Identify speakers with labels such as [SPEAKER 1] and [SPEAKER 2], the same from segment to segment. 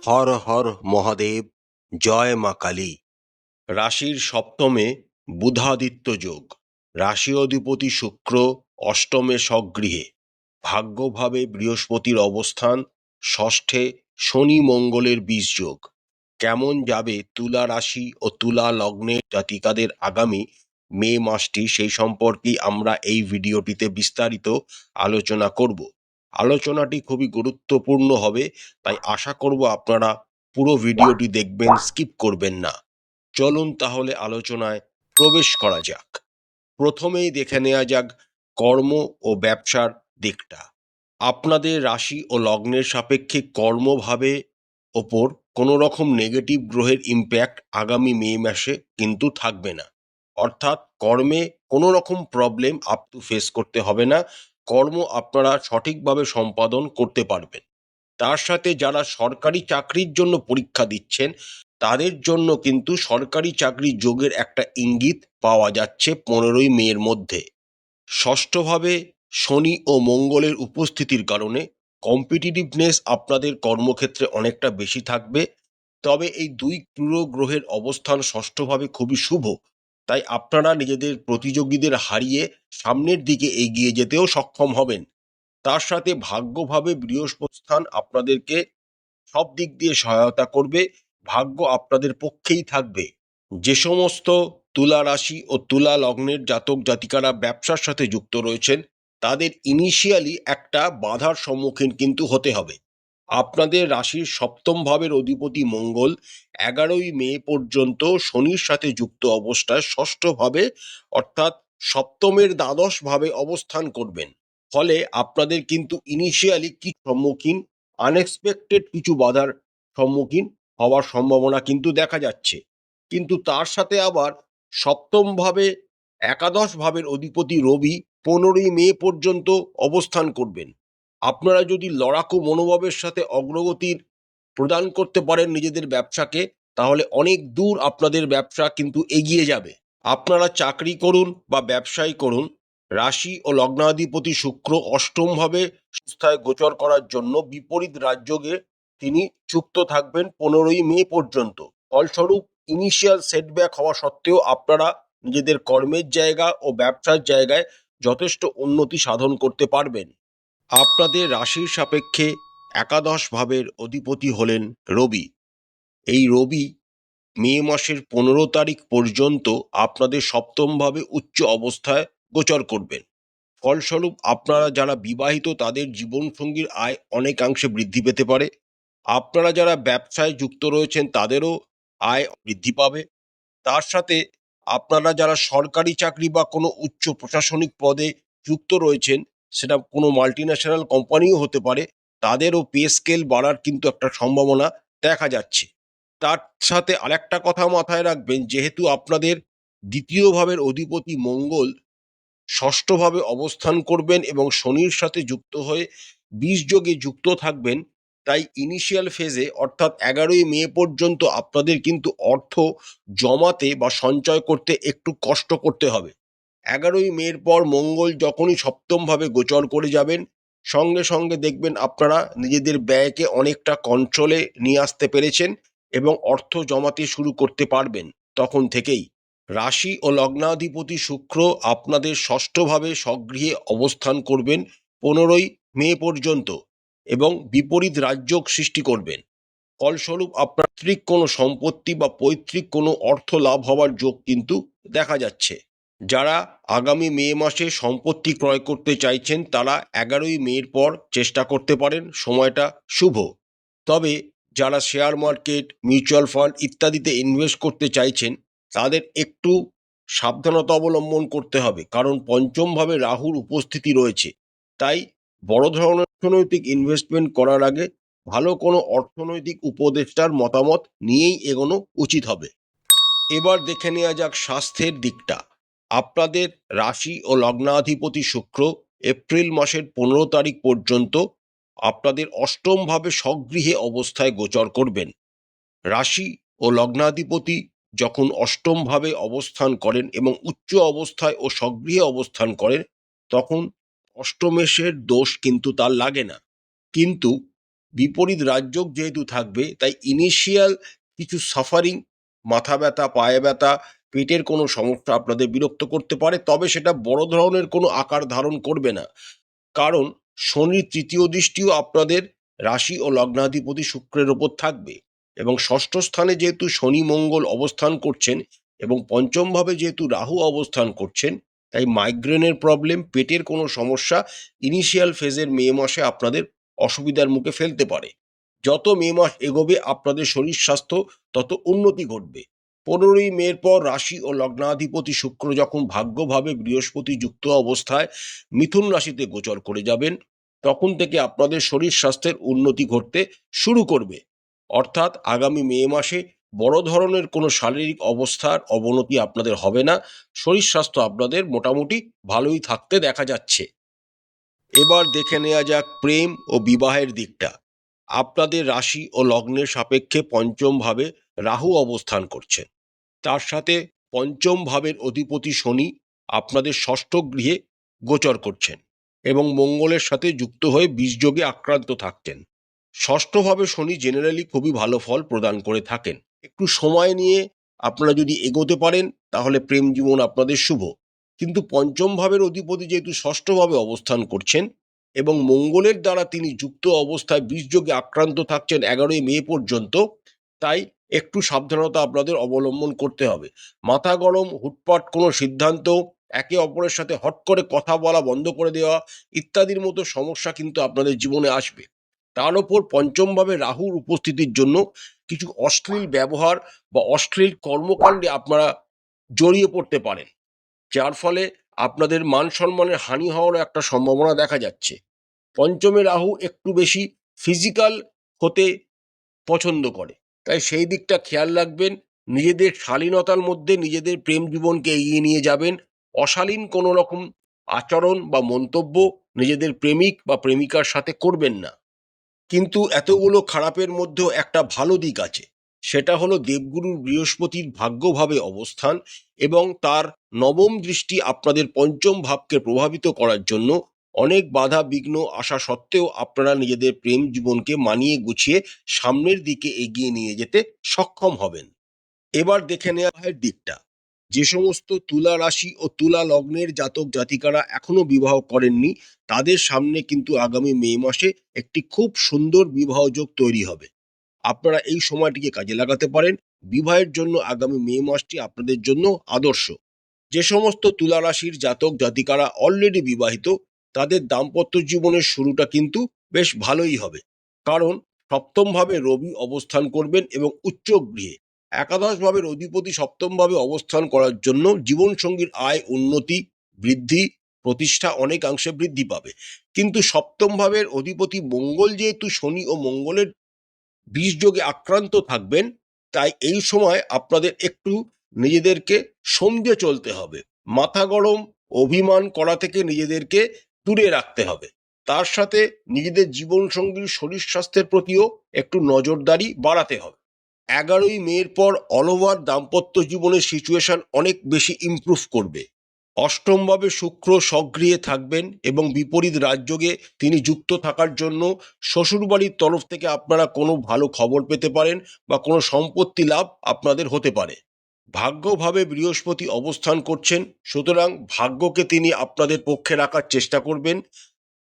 [SPEAKER 1] হর হর মহাদেব, জয় মা কালী। রাশির সপ্তমে বুধাদিত্য যোগ, রাশি অধিপতি শুক্র অষ্টমে স্বগৃহে, ভাগ্যভাবে বৃহস্পতির অবস্থান, ষষ্ঠে শনি মঙ্গলের বীজ যোগ। কেমন যাবে তুলা রাশি ও তুলা লগ্নের জাতিকাদের আগামী মে মাসটি, সেই সম্পর্কেই আমরা এই ভিডিওটিতে বিস্তারিত আলোচনা করব। আলোচনাটি খুবই গুরুত্বপূর্ণ হবে, তাই আশা করব আপনারা পুরো ভিডিওটি দেখবেন, স্কিপ করবেন না। চলুন তাহলে আলোচনায় প্রবেশ করা যাক। প্রথমেই দেখে নেওয়া যাক কর্ম ও ব্যবসার দিকটা। আপনাদের রাশি ও লগ্নের সাপেক্ষে কর্মভাবে ওপর কোনো রকম নেগেটিভ গ্রহের ইম্প্যাক্ট আগামী মে মাসে কিন্তু থাকবে না। অর্থাৎ কর্মে কোনো রকম প্রবলেম ফেস করতে হবে না। কর্ম আপনারা সঠিকভাবে সম্পাদন করতে পারবেন। তার সাথে যারা সরকারি চাকরির জন্য পরীক্ষা দিচ্ছেন, তাদের জন্য কিন্তু সরকারি চাকরির যোগের একটা ইঙ্গিত পাওয়া যাচ্ছে 15ই মের মধ্যে। ষষ্ঠভাবে শনি ও মঙ্গলের উপস্থিতির কারণে কম্পিটিটিভনেস আপনাদের কর্মক্ষেত্রে অনেকটা বেশি থাকবে। তবে এই দুই পুরো গ্রহের অবস্থান ষষ্ঠভাবে খুবই শুভ, তাই আপনারা নিজেদের প্রতিযোগীদের হারিয়ে সামনের দিকে এগিয়ে যেতেও সক্ষম হবেন। তার সাথে ভাগ্যভাবে বৃহস্পতি স্থান আপনাদেরকে সব দিক দিয়ে সহায়তা করবে, ভাগ্য আপনাদের পক্ষেই থাকবে। যে সমস্ত তুলা রাশি ও তুলা লগ্নের জাতক জাতিকারা ব্যবসার সাথে যুক্ত রয়েছেন, তাদের ইনিশিয়ালি একটা বাধার সম্মুখীন কিন্তু হতে হবে। আপনাদের রাশির সপ্তম ভাবের অধিপতি মঙ্গল 11ই মে পর্যন্ত শনির সাথে যুক্ত অবস্থায় ষষ্ঠভাবে অর্থাৎ সপ্তমের দ্বাদশ ভাবে অবস্থান করবেন। ফলে আপনাদের কিন্তু ইনিশিয়ালি কি সম্মুখীন আনএক্সপেক্টেড কিছু বাধার সম্মুখীন হওয়ার সম্ভাবনা কিন্তু দেখা যাচ্ছে। কিন্তু তার সাথে আবার সপ্তম ভাবে একাদশ ভাবের অধিপতি রবি 15ই মে পর্যন্ত অবস্থান করবেন। আপনারা যদি লড়াকু মনোভাবের সাথে অগ্রগতির প্রদান করতে পারেন নিজেদের ব্যবসাকে, তাহলে অনেক দূর আপনাদের ব্যবসা কিন্তু এগিয়ে যাবে। আপনারা চাকরি করুন বা ব্যবসায়ী করুন, রাশি ও লগ্নাধিপতি শুক্র অষ্টমভাবে সংস্থায় গোচর করার জন্য বিপরীত রাজযোগে তিনি যুক্ত থাকবেন 15ই মে পর্যন্ত। ফলস্বরূপ ইনিশিয়াল সেটব্যাক হওয়া সত্ত্বেও আপনারা নিজেদের কর্মের জায়গা ও ব্যবসার জায়গায় যথেষ্ট উন্নতি সাধন করতে পারবেন। আপনাদের রাশির সাপেক্ষে একাদশ ভাবের অধিপতি হলেন রবি। এই রবি মে মাসের 15 তারিখ পর্যন্ত আপনাদের সপ্তম ভাবে উচ্চ অবস্থায় গোচর করবেন। ফলস্বরূপ আপনারা যারা বিবাহিত, তাদের জীবনসঙ্গীর আয় অনেকাংশে বৃদ্ধি পেতে পারে। আপনারা যারা ব্যবসায় যুক্ত রয়েছেন, তাদেরও আয় বৃদ্ধি পাবে। তার সাথে আপনারা যারা সরকারি চাকরি বা কোনো উচ্চ প্রশাসনিক পদে যুক্ত রয়েছেন, সেটা কোনো মাল্টিন্যাশনাল কোম্পানিও হতে পারে, তাদেরও পে স্কেল বাড়ার কিন্তু একটা সম্ভাবনা দেখা যাচ্ছে। তার সাথে আরেকটা কথা মাথায় রাখবেন, যেহেতু আপনাদের দ্বিতীয় ভাবের অধিপতি মঙ্গল ষষ্ঠভাবে অবস্থান করবেন এবং শনির সাথে যুক্ত হয়ে বীজযোগে যুক্ত থাকবেন, তাই ইনিশিয়াল ফেজে অর্থাৎ 11ই মে পর্যন্ত আপনাদের কিন্তু অর্থ জমাতে বা সঞ্চয় করতে একটু কষ্ট করতে হবে। 11ই মের পর মঙ্গল যখনই সপ্তমভাবে গোচর করে যাবেন, সঙ্গে সঙ্গে দেখবেন আপনারা নিজেদের ব্যয়কে অনেকটা কন্ট্রোলে নিয়ে আসতে পেরেছেন এবং অর্থ জমাতে শুরু করতে পারবেন তখন থেকেই। রাশি ও লগ্নাধিপতি শুক্র আপনাদের ষষ্ঠভাবে স্বগৃহে অবস্থান করবেন 15ই মে পর্যন্ত এবং বিপরীত রাজযোগ সৃষ্টি করবেন। ফলস্বরূপ আপনার পৈতৃক কোনো সম্পত্তি বা পৈতৃক কোনো অর্থ লাভ হওয়ার যোগ কিন্তু দেখা যাচ্ছে। যারা আগামী মে মাসে সম্পত্তি ক্রয় করতে চাইছেন, তারা 11ই মের পর চেষ্টা করতে পারেন, সময়টা শুভ। তবে যারা শেয়ার মার্কেট, মিউচুয়াল ফান্ড ইত্যাদিতে ইনভেস্ট করতে চাইছেন, তাদের একটু সাবধানতা অবলম্বন করতে হবে, কারণ পঞ্চমভাবে রাহুর উপস্থিতি রয়েছে। তাই বড় ধরনের অর্থনৈতিক ইনভেস্টমেন্ট করার আগে ভালো কোনো অর্থনৈতিক উপদেষ্টার মতামত নিয়েই এগোনো উচিত হবে। এবার দেখে নেওয়া যাক স্বাস্থ্যের দিকটা। আপনাদের রাশি ও লগ্নাধিপতি শুক্র এপ্রিল মাসের 15 তারিখ পর্যন্ত আপনাদের অষ্টমভাবে স্বগৃহে অবস্থায় গোচর করবেন। রাশি ও লগ্নাধিপতি যখন অষ্টমভাবে অবস্থান করেন এবং উচ্চ অবস্থায় ও স্বগৃহে অবস্থান করেন, তখন অষ্টমেশের দোষ কিন্তু তার লাগে না। কিন্তু বিপরীত রাজযোগ যেহেতু থাকবে তাই ইনিশিয়াল কিছু সাফারিং, মাথা ব্যথা, পায়ে ব্যথা, পেটের কোনো সমস্যা আপনাদের বিরক্ত করতে পারে, তবে সেটা বড় ধরনের কোনো আকার ধারণ করবে না। কারণ শনির তৃতীয় দৃষ্টিও আপনাদের রাশি ও লগ্নাধিপতি শুক্রের ওপর থাকবে, এবং ষষ্ঠ স্থানে যেহেতু শনি মঙ্গল অবস্থান করছেন এবং পঞ্চম ভাবে যেহেতু রাহু অবস্থান করছেন, তাই মাইগ্রেনের প্রবলেম, পেটের কোনো সমস্যা ইনিশিয়াল ফেজের মে মাসে আপনাদের অসুবিধার মুখে ফেলতে পারে। যত মে মাস এগোবে আপনাদের শরীর স্বাস্থ্য তত উন্নতি ঘটবে। 15ই মের পর রাশি ও লগ্নাধিপতি শুক্র যখন ভাগ্যভাবে বৃহস্পতি যুক্ত অবস্থায় মিথুন রাশিতে গোচর করে যাবেন, তখন থেকে আপনাদের শরীর স্বাস্থ্যের উন্নতি ঘটতে শুরু করবে। অর্থাৎ আগামী মে মাসে বড় ধরনের কোনো শারীরিক অবস্থার অবনতি আপনাদের হবে না। শরীর স্বাস্থ্য আপনাদের মোটামুটি ভালোই থাকতে দেখা যাচ্ছে। এবার দেখে নেওয়া যাক প্রেম ও বিবাহের দিকটা। আপনাদের রাশি ও লগ্নের সাপেক্ষে পঞ্চম ভাবে রাহু অবস্থান করছেন, তার সাথে পঞ্চম ভাবের অধিপতি শনি আপনাদের ষষ্ঠ গৃহে গোচর করছেন এবং মঙ্গলের সাথে যুক্ত হয়ে বিষযোগে আক্রান্ত থাকতেন। ষষ্ঠভাবে শনি জেনারেলি খুবই ভালো ফল প্রদান করে থাকেন। একটু সময় নিয়ে আপনারা যদি এগোতে পারেন তাহলে প্রেম জীবন আপনাদের শুভ। কিন্তু পঞ্চম ভাবের অধিপতি যেহেতু ষষ্ঠভাবে অবস্থান করছেন এবং মঙ্গলের দ্বারা তিনি যুক্ত অবস্থায় বিষযোগে আক্রান্ত থাকছেন 11ই মে পর্যন্ত, তাই একটু সাবধানতা আপনাদের অবলম্বন করতে হবে। মাথা গরম, হুটপাট কোনো সিদ্ধান্ত, একে অপরের সাথে হট করে কথা বলা বন্ধ করে দেওয়া ইত্যাদির মতো সমস্যা কিন্তু আপনাদের জীবনে আসবে। তার ওপর পঞ্চমভাবে রাহুর উপস্থিতির জন্য কিছু অশ্লীল ব্যবহার বা অশ্লীল কর্মকাণ্ডে আপনারা জড়িয়ে পড়তে পারেন, যার ফলে আপনাদের মান সম্মানের হানি হওয়ারও একটা সম্ভাবনা দেখা যাচ্ছে। পঞ্চমে রাহু একটু বেশি ফিজিক্যাল হতে পছন্দ করে, তাই সেই দিকটা খেয়াল রাখবেন। নিজেদের শালীনতার মধ্যে নিজেদের প্রেম জীবনকে এগিয়ে নিয়ে যাবেন। অশালীন কোনো রকম আচরণ বা মন্তব্য নিজেদের প্রেমিক বা প্রেমিকার সাথে করবেন না। কিন্তু এতগুলো খারাপের মধ্যেও একটা ভালো দিক আছে, সেটা হলো দেবগুরু বৃহস্পতির ভাগ্যভাবে অবস্থান এবং তার নবম দৃষ্টি আপনাদের পঞ্চম ভাবকে প্রভাবিত করার জন্য অনেক বাধা বিঘ্ন আসা সত্ত্বেও আপনারা নিজেদের প্রেম জীবনকে মানিয়ে গুছিয়ে সামনের দিকে এগিয়ে নিয়ে যেতে সক্ষম হবেন। এবার দেখে নেওয়া হয় দিকটা। যে সমস্ত তুলা রাশি ও তুলা লগ্নের জাতক জাতিকারা এখনো বিবাহ করেননি, তাদের সামনে কিন্তু আগামী মে মাসে একটি খুব সুন্দর বিবাহ যোগ তৈরি হবে। আপনারা এই সময়টিকে কাজে লাগাতে পারেন। বিবাহের জন্য আগামী মে মাসটি আপনাদের জন্য আদর্শ। যে সমস্ত তুলা রাশির জাতক জাতিকারা অলরেডি বিবাহিত, তাদের দাম্পত্য জীবনের শুরুটা কিন্তু বেশ ভালোই হবে। কারণ সপ্তম ভাবে রবি অবস্থান করবেন এবং উচ্চ গৃহে। একাদশ ভাবের অধিপতি সপ্তম ভাবে অবস্থান করার জন্য জীবনসঙ্গীর আয় উন্নতি, বৃদ্ধি, প্রতিষ্ঠা অনেকাংশে বৃদ্ধি পাবে। কিন্তু সপ্তম ভাবের অধিপতি মঙ্গল যেহেতু শনি ও মঙ্গলের বিষযোগে আক্রান্ত থাকবেন, তাই এই সময় আপনাদের একটু নিজেদেরকে সমঝে চলতে হবে। মাথা গরম, অভিমান করা থেকে নিজেদেরকে দূরে রাখতে হবে। তার সাথে নিজেদের জীবনসঙ্গীর শরীর স্বাস্থ্যের প্রতিও একটু নজরদারি বাড়াতে হবে। 11ই মের পর অল ওভার দাম্পত্য জীবনের সিচুয়েশন অনেক বেশি ইমপ্রুভ করবে। অষ্টমভাবে শুক্র স্বগৃহে থাকবেন এবং বিপরীত রাজযোগে তিনি যুক্ত থাকার জন্য শ্বশুরবাড়ির তরফ থেকে আপনারা কোনো ভালো খবর পেতে পারেন বা কোনো সম্পত্তি লাভ আপনাদের হতে পারে। ভাগ্যভাবে বৃহস্পতি অবস্থান করছেন, সুতরাং ভাগ্যকে তিনি আপনাদের পক্ষে রাখার চেষ্টা করবেন।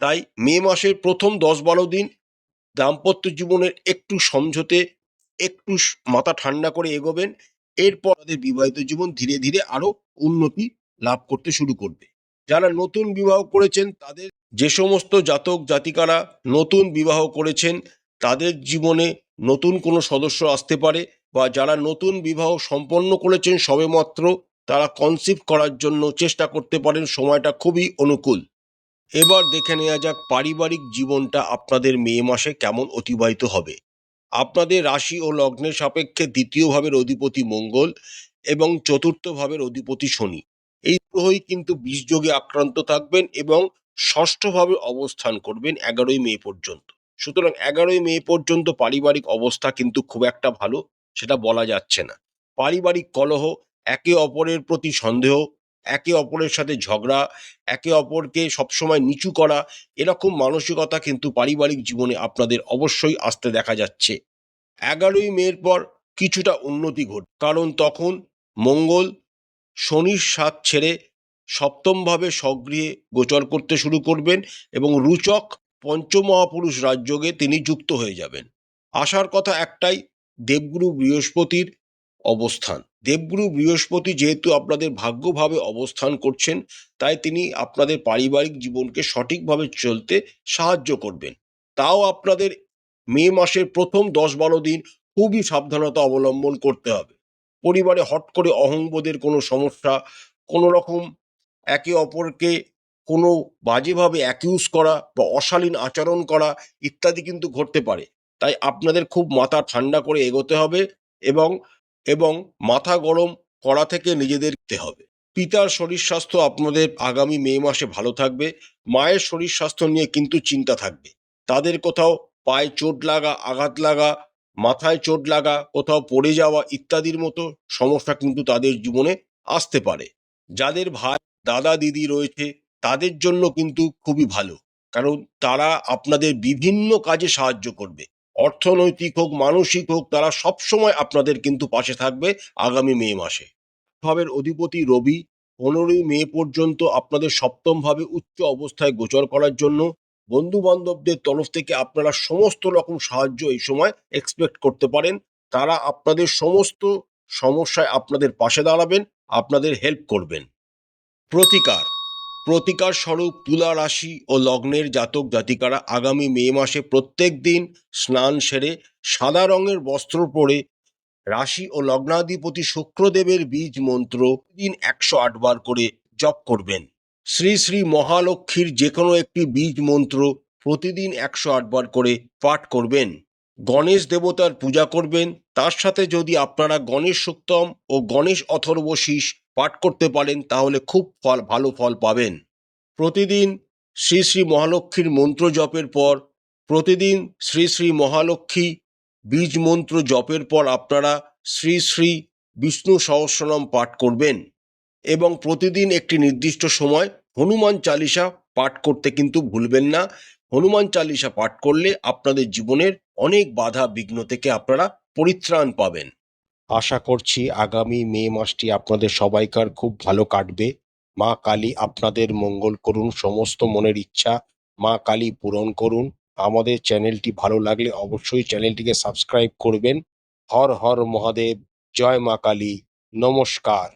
[SPEAKER 1] তাই মে মাসের প্রথম 10-12 দিন দাম্পত্য জীবনের একটু সমঝোতে, একটু মাথা ঠান্ডা করে এগোবেন। এরপর তাদের বিবাহিত জীবন ধীরে ধীরে আরো উন্নতি লাভ করতে শুরু করবে। যারা নতুন বিবাহ করেছেন তাদের, যে সমস্ত জাতক জাতিকারা নতুন বিবাহ করেছেন তাদের জীবনে নতুন কোনো সদস্য আসতে পারে, বা যারা নতুন বিবাহ সম্পন্ন করেছেন সবেমাত্র, তারা কনসিভ করার জন্য চেষ্টা করতে পারেন। সময়টা খুবই অনুকূল। এবার দেখে নেওয়া যাক পারিবারিক জীবনটা আপনাদের মে মাসে কেমন অতিবাহিত হবে। আপনাদের রাশি ও লগ্নের সাপেক্ষে দ্বিতীয় ভাবের অধিপতি মঙ্গল এবং চতুর্থ ভাবের অধিপতি শনি, এই গ্রহই কিন্তু বিষযোগে আক্রান্ত থাকবেন এবং ষষ্ঠভাবে অবস্থান করবেন 11ই মে পর্যন্ত। সুতরাং 11ই মে পর্যন্ত পারিবারিক অবস্থা কিন্তু খুব একটা ভালো সেটা বলা যাচ্ছে না। পারিবারিক কলহ, একে অপরের প্রতি সন্দেহ, একে অপরের সাথে ঝগড়া, একে অপরকে সবসময় নিচু করা, এরকম মানসিকতা কিন্তু পারিবারিক জীবনে আপনাদের অবশ্যই আসতে দেখা যাচ্ছে। 11ই মের পর কিছুটা উন্নতি ঘটে, কারণ তখন মঙ্গল শনির সাথ ছেড়ে সপ্তমভাবে স্বগৃহে গোচর করতে শুরু করবেন এবং রুচক পঞ্চমহাপুরুষ রাজযোগে তিনি যুক্ত হয়ে যাবেন। আসার কথা একটাই, দেবগুরু বৃহস্পতির অবস্থান। দেবগুরু বৃহস্পতি যেহেতু আপনাদের ভাগ্যভাবে অবস্থান করছেন, তাই তিনি আপনাদের পারিবারিক জীবনকে সঠিকভাবে চলতে সাহায্য করবেন। তাও আপনাদের মে মাসের প্রথম 10-12 দিন খুবই সাবধানতা অবলম্বন করতে হবে। পরিবারে হট করে অহংবোধের কোনো সমস্যা, কোনো রকম একে অপরকে কোনো বাজেভাবে অ্যাকিউজ করা বা অশালীন আচরণ করা ইত্যাদি কিন্তু ঘটতে পারে। তাই আপনাদের খুব মাথা ঠান্ডা করে এগোতে হবে এবং এবং মাথা গরম করা থেকে নিজেদের দিতে হবে। পিতার শরীর স্বাস্থ্য আপনাদের আগামী মে মাসে ভালো থাকবে। মায়ের শরীর স্বাস্থ্য নিয়ে কিন্তু চিন্তা থাকবে। তাদের কোথাও পায়ে চোট লাগা, আঘাত লাগা, মাথায় চোট লাগা, কোথাও পড়ে যাওয়া ইত্যাদির মতো সমস্যা কিন্তু তাদের জীবনে আসতে পারে। যাদের ভাই, দাদা, দিদি রয়েছে তাদের জন্য কিন্তু খুবই ভালো, কারণ তারা আপনাদের বিভিন্ন কাজে সাহায্য করবে। অর্থনৈতিক হোক, মানসিক হোক, তারা সবসময় আপনাদের কিন্তু পাশে থাকবে আগামী মে মাসে। ভাবের অধিপতি রবি 15ই মে পর্যন্ত আপনাদের সপ্তমভাবে উচ্চ অবস্থায় গোচর করার জন্য বন্ধু বান্ধবদের তরফ থেকে আপনারা সমস্ত রকম সাহায্য এই সময় এক্সপেক্ট করতে পারেন। তারা আপনাদের সমস্ত সমস্যায় আপনাদের পাশে দাঁড়াবেন, আপনাদের হেল্প করবেন। প্রতিকার প্রতিকার স্বরূপ তুলা রাশি ও লগ্নের জাতক জাতিকারা আগামী মে মাসে প্রত্যেক দিন স্নান সেরে সাদা রঙের বস্ত্র পরে রাশি ও লগ্নাধিপতি শুক্রদেবের বীজ মন্ত্র দিন 108 বার করে জপ করবেন। শ্রী শ্রী মহালক্ষ্মীর যে কোনো একটি বীজ মন্ত্র প্রতিদিন 108 বার করে পাঠ করবেন। গণেশ দেবতার পূজা করবেন। তার সাথে যদি আপনারা গণেশ সূক্তম ও গণেশ অথর্বশীষ পাঠ করতে পারেন তাহলে খুব ভালো ফল পাবেন। প্রতিদিন শ্রী শ্রী মহালক্ষ্মীর মন্ত্র জপের পর প্রতিদিন শ্রী শ্রী মহালক্ষ্মী বীজ মন্ত্র জপের পর আপনারা শ্রী শ্রী বিষ্ণু সহস্রনাম পাঠ করবেন এবং প্রতিদিন একটি নির্দিষ্ট সময় হনুমান চালিসা পাঠ করতে কিন্তু ভুলবেন না। হনুমান চালিসা পাঠ করলে আপনাদের জীবনের অনেক বাধা বিঘ্ন থেকে আপনারা পরিত্রাণ পাবেন। আশা করছি আগামী মে মাসটি আপনাদের সবাইকার খুব ভালো কাটবে। মা কালী আপনাদের মঙ্গল করুন, সমস্ত মনের ইচ্ছা মা কালী পূরণ করুন। আমাদের চ্যানেলটি ভালো লাগলে অবশ্যই চ্যানেলটিকে সাবস্ক্রাইব করবেন। হর হর মহাদেব, জয় মা কালী, নমস্কার।